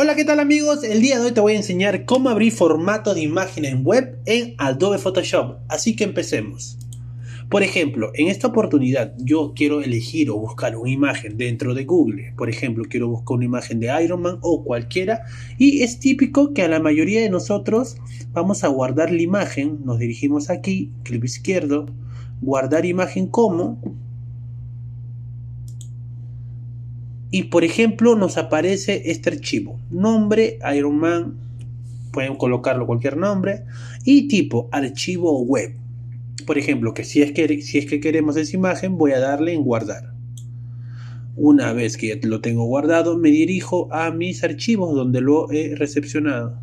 Hola, ¿qué tal amigos? El día de hoy te voy a enseñar cómo abrir formato de imagen en web en Adobe Photoshop. Así que empecemos. Por ejemplo, en esta oportunidad yo quiero elegir o buscar una imagen dentro de Google. Por ejemplo, quiero buscar una imagen de Iron Man o cualquiera. Y es típico que a la mayoría de nosotros vamos a guardar la imagen. Nos dirigimos aquí, clic izquierdo, guardar imagen como. Y por ejemplo nos aparece este archivo, nombre Iron Man, pueden colocarlo cualquier nombre, y tipo archivo web. Por ejemplo, que si es que queremos esa imagen, voy a darle en guardar. Una vez que ya lo tengo guardado, me dirijo a mis archivos donde lo he recepcionado.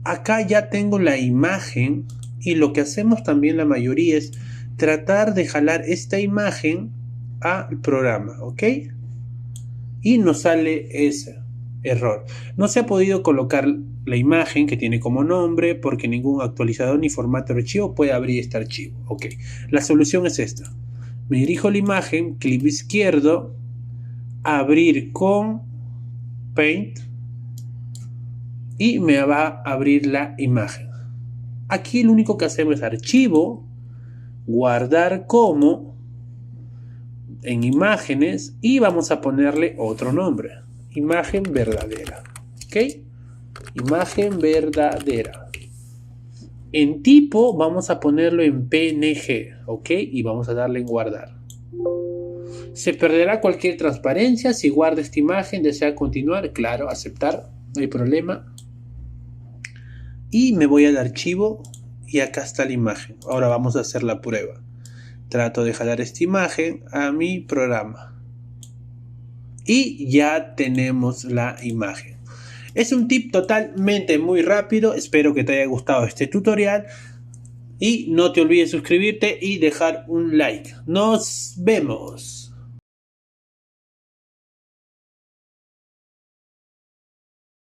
Acá ya tengo la imagen y lo que hacemos también la mayoría es tratar de jalar esta imagen al programa, ¿ok? Y nos sale ese error. No se ha podido colocar la imagen que tiene como nombre porque ningún actualizador ni formato de archivo puede abrir este archivo. Ok, la solución es esta. Me dirijo a la imagen, clic izquierdo, abrir con Paint y me va a abrir la imagen. Aquí lo único que hacemos es archivo, guardar como en imágenes y vamos a ponerle otro nombre. Imagen verdadera. ¿Ok? Imagen verdadera. En tipo vamos a ponerlo en PNG. ¿Ok? Y vamos a darle en guardar. Se perderá cualquier transparencia si guarda esta imagen. Desea continuar. Claro, aceptar. No hay problema. Y me voy al archivo. Y acá está la imagen. Ahora vamos a hacer la prueba. Trato de jalar esta imagen a mi programa. Y ya tenemos la imagen. Es un tip totalmente muy rápido. Espero que te haya gustado este tutorial. Y no te olvides suscribirte y dejar un like. Nos vemos.